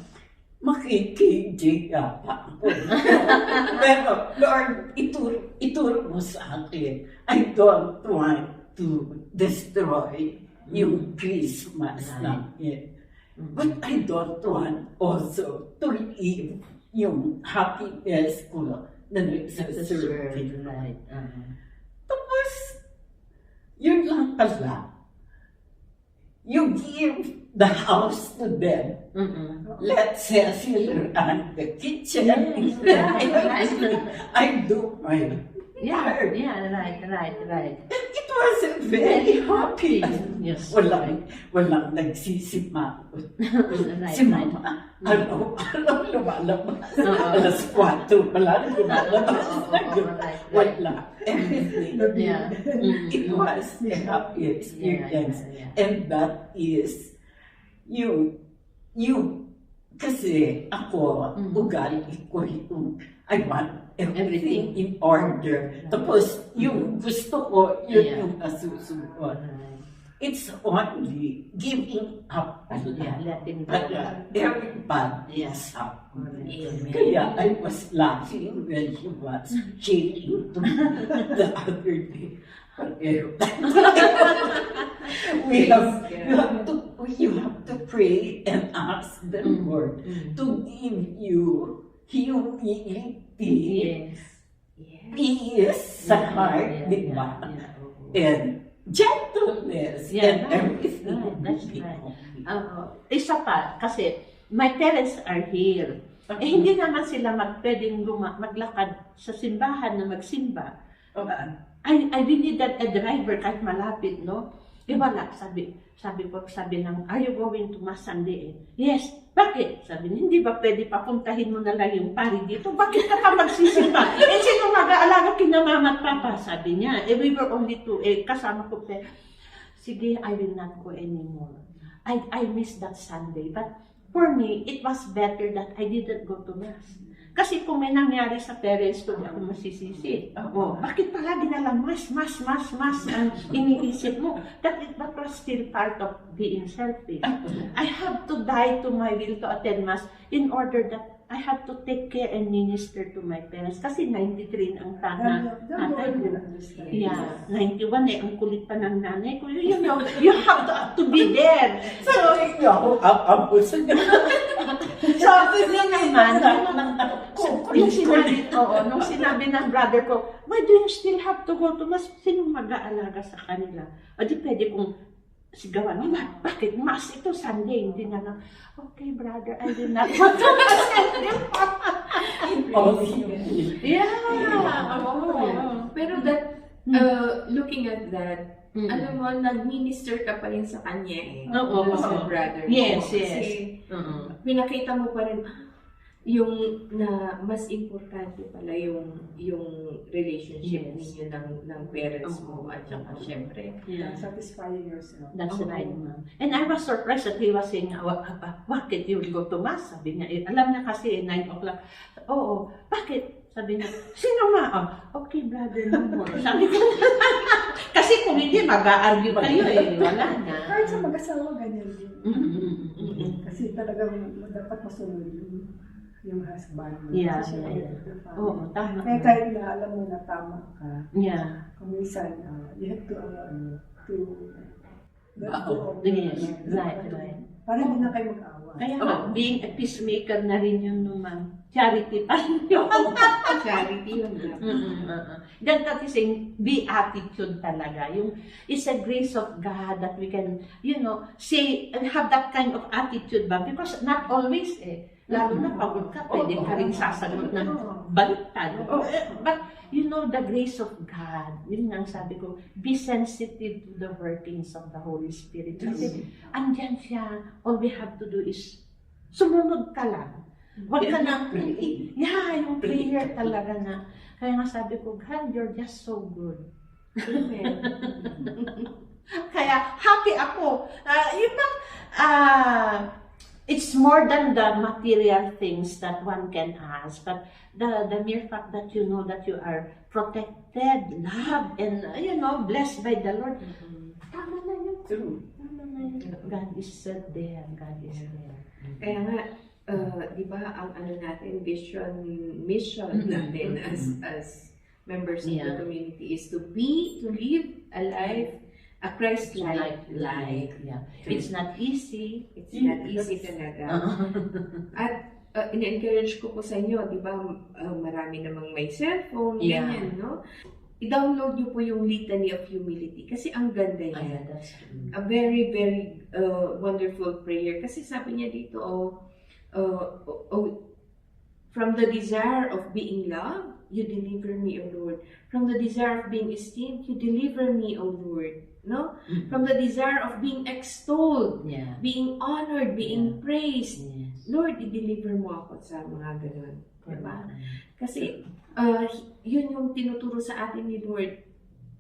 Speaker 6: Makikijig yata ako. Pero, Lord, ituro mo sa akin, I don't want to destroy yung Christmas namin. But I don't want also to leave yung happiness ko na nagsaserve.
Speaker 2: Right.
Speaker 6: Tapos, yun lang pala. You give the house to them. Let Cecil run the kitchen. I do my part.
Speaker 2: Yeah, right.
Speaker 6: And it was very happy.
Speaker 2: Yes.
Speaker 6: Walang nagsisimakot.
Speaker 2: Right,
Speaker 6: Si Mama, araw-araw lumalabas. Alas 4 pala lumalabas. Wala. Everything.
Speaker 2: Yeah.
Speaker 6: It was a happy experience.
Speaker 2: Yeah.
Speaker 6: And that is you kasi ako, ugali ko yung I want everything in order. Tapos yung gusto ko, yun yung nasusunod. It's only giving up.
Speaker 2: Letting go.
Speaker 6: Everybody is up. Kaya I was laughing when he was shaking to me the other day. You have to pray and ask the Lord to give you humility, peace sa heart, di ba? And gentleness and everything.
Speaker 2: That's right. Isa pa, kasi my parents are here. Hindi naman sila pwedeng maglakad sa simbahan na magsimba. I really needed a driver kahit malapit, no? Wala, sabi ng, are you going to Mass Sunday? Yes. Bakit? Sabi niya, hindi ba pwede papuntahin mo na lang yung pari dito? Bakit ka pa magsisimba? Sino mag-aalaga kina mama at papa? Sabi niya, we were only two, kasama ko pa. Sige, I will not go anymore. I miss that Sunday. But for me, it was better that I didn't go to Mass. Kasi kung may nangyari sa parents ko, di ako masisisi. Bakit palagi na lang mas ang iniisip mo? That was still part of being selfish. I have to die to my will to attend Mass in order that I have to take care and minister to my parents. Kasi 93 ang tatay ko. Yeah, 91 ang kulit pa ng nanay ko. You know, you have to be there. So, yun naman, nung sinabi ng brother ko, why do you still have to go to Mass? Sino mag-aalaga sa kanila? O di pwede kong sigawan, Mama, bakit? Mass ito Sunday, hindi na lang, okay brother, I will not go to Mass
Speaker 3: Pero that, looking at that, alam mo, nag-minister ka pa rin sa kanya sa brother.
Speaker 2: Yes.
Speaker 3: Kasi, pinakita mo pa rin, yung na mas importante pala yung relationship ninyo ng parents mo at saka syempre
Speaker 4: Satisfying yourself.
Speaker 2: That's right, ma'am. And I was surprised that he was saying, bakit you will go to Mass? Sabi niya, alam niya kasi 9 o'clock. Oo, bakit? Sabi niya, sino ma? Okay, brother, no more. Sabi ko, kasi kung hindi, mag-a-argue kayo wala na.
Speaker 4: Kahit sa mag-asawa, ganyan din. Kasi talagang dapat masunod yung husband mo.
Speaker 2: Yeah.
Speaker 4: Oo,
Speaker 2: tama.
Speaker 4: Kaya kahit na alam mo na tama ka,
Speaker 2: Yeah.
Speaker 4: kung minsan, you have to
Speaker 2: Yes, right.
Speaker 4: para hindi na kayo mag-awa.
Speaker 2: Kaya being a peacemaker na rin yun naman. Charity pa rin yun.
Speaker 3: charity yun.
Speaker 2: That is saying, beatitude talaga. It's a grace of God that we can, say and have that kind of attitude ba? Because not always lalo na pagod ka, pwede ka rin sasagot ng baliktad. But, the grace of God, yun ang sabi ko, be sensitive to the workings of the Holy Spirit. Kasi, andyan siya, all we have to do is, sumunod ka lang. Huwag ka na, yung prayer talaga na, Kaya nga sabi ko, God, you're just so good.
Speaker 3: Amen.
Speaker 2: Kaya happy ako. It's more than the material things that one can ask, but the mere fact that you know that you are protected, loved, and blessed by the Lord. Tama na yun.
Speaker 6: True.
Speaker 2: Tama na yun. God is there. God is there.
Speaker 3: Kaya nga, di ba, ang ano natin, mission natin as members of the community is to live a life, a Christ-like life.
Speaker 2: Yeah. It's not easy.
Speaker 3: It's not easy talaga. At in-encourage ko po sa inyo, di ba, marami namang may cellphone, ganyan, no? I-download nyo po yung Litany of Humility kasi ang ganda yan.
Speaker 2: That's true.
Speaker 3: A very, very wonderful prayer. Kasi sabi niya dito, from the desire of being loved, you deliver me, O Lord. From the desire of being esteemed, you deliver me, O Lord. No? From the desire of being extolled, being honored, being praised.
Speaker 2: Yes.
Speaker 3: Lord, i-deliver mo ako sa mga ganun. Diba? Kasi, yun yung tinuturo sa atin ni Lord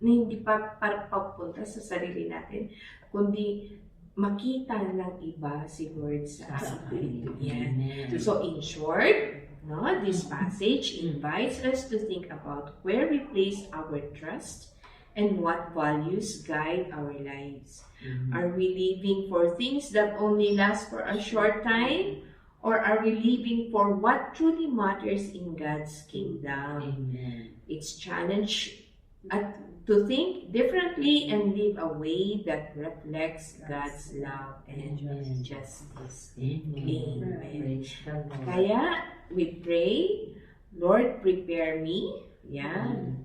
Speaker 3: na hindi pa para papunta sa sarili natin, kundi makita ng iba si Lord sa atin. Yan. So, in short, no, this passage invites us to think about where we place our trust and what values guide our lives. Are we living for things that only last for a short time? Or are we living for what truly matters in God's kingdom?
Speaker 2: Amen.
Speaker 3: It's challenge to think differently and live a way that reflects God's love and justice.
Speaker 2: Amen.
Speaker 3: Amen.
Speaker 2: Praise the Lord.
Speaker 3: Kaya we pray, Lord, prepare me,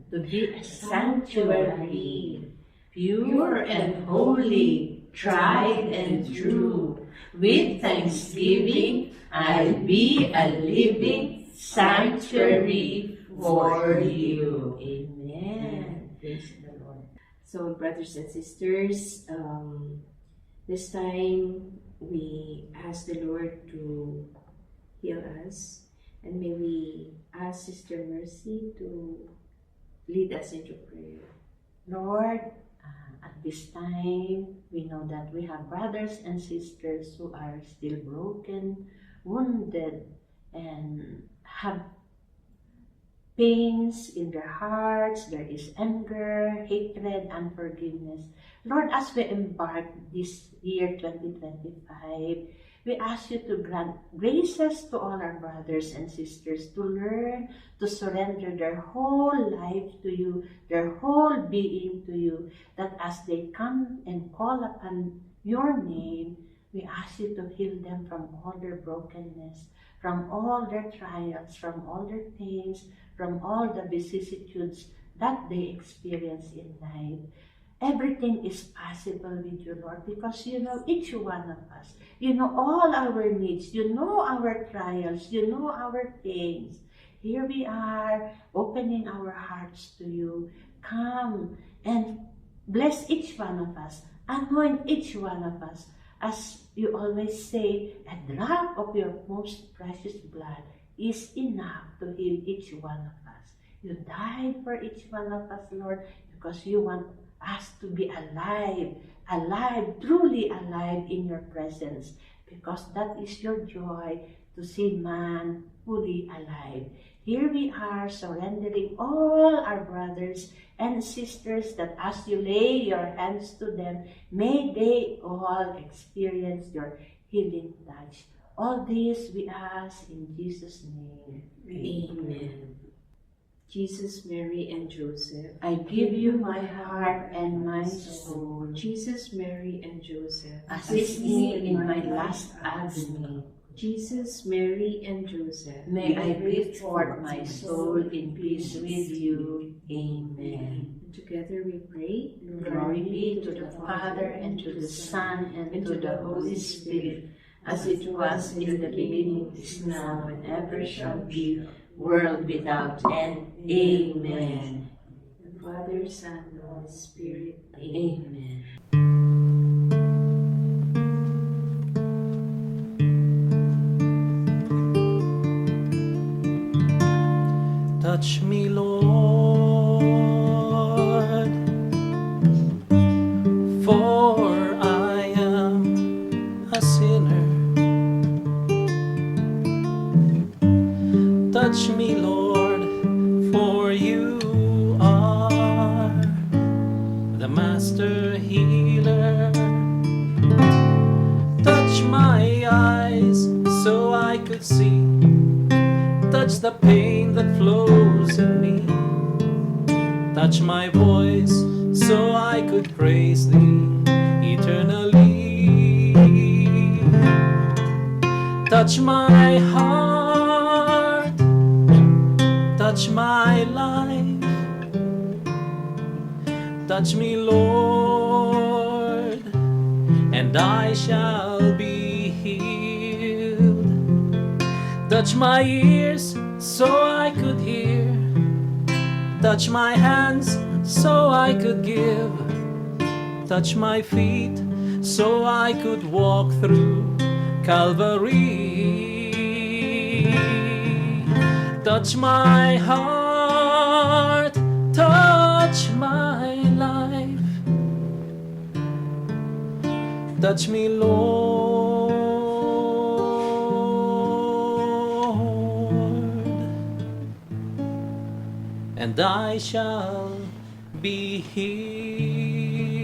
Speaker 2: To be a
Speaker 3: sanctuary,
Speaker 2: pure and holy, tried and true. With thanksgiving, I'll be a living sanctuary for you. Amen. Praise the Lord.
Speaker 3: So, brothers and sisters, this time we ask the Lord to heal us, and may we ask Sister Mercy to lead us into prayer.
Speaker 2: Lord, at this time, we know that we have brothers and sisters who are still broken, wounded, and have pains in their hearts. There is anger, hatred, unforgiveness. Lord, as we embark this year 2025, we ask you to grant graces to all our brothers and sisters to learn to surrender their whole life to you, their whole being to you, that as they come and call upon your name, we ask you to heal them from all their brokenness, from all their trials, from all their pains, from all the vicissitudes that they experience in life. Everything is possible with you, Lord, because you know each one of us. You know all our needs. You know our trials. You know our pains. Here we are, opening our hearts to you. Come and bless each one of us. Anoint each one of us. As you always say, a drop of your most precious blood is enough to heal each one of us. You died for each one of us, Lord, because you want us to be alive, truly alive in your presence, because that is your joy, to see man fully alive. Here we are surrendering all our brothers and sisters, that as you lay your hands to them, may they all experience your healing touch. All this we ask in Jesus' name.
Speaker 3: Amen. Jesus, Mary, and Joseph.
Speaker 2: I give you my heart and my soul.
Speaker 3: Jesus, Mary, and Joseph.
Speaker 2: Assist me in my last agony.
Speaker 3: Jesus, Mary, and Joseph.
Speaker 2: May I breathe forth my soul in peace with you. Amen.
Speaker 3: Together we pray.
Speaker 2: Glory be to the Father, and to the Son, and to the Holy Spirit, as it was in the beginning, is now, and ever shall be, world without end. Amen.
Speaker 3: The Father, Son, and Holy Spirit.
Speaker 2: Amen.
Speaker 1: Touch me, Lord, the master healer. Touch my eyes so I could see. Touch the pain that flows in me. Touch my voice so I could praise thee eternally. Touch my heart, touch my life. Touch me, Lord, and I shall be healed. Touch my ears so I could hear. Touch my hands so I could give. Touch my feet so I could walk through Calvary. Touch my heart, touch my life. Touch me, Lord, and I shall be healed.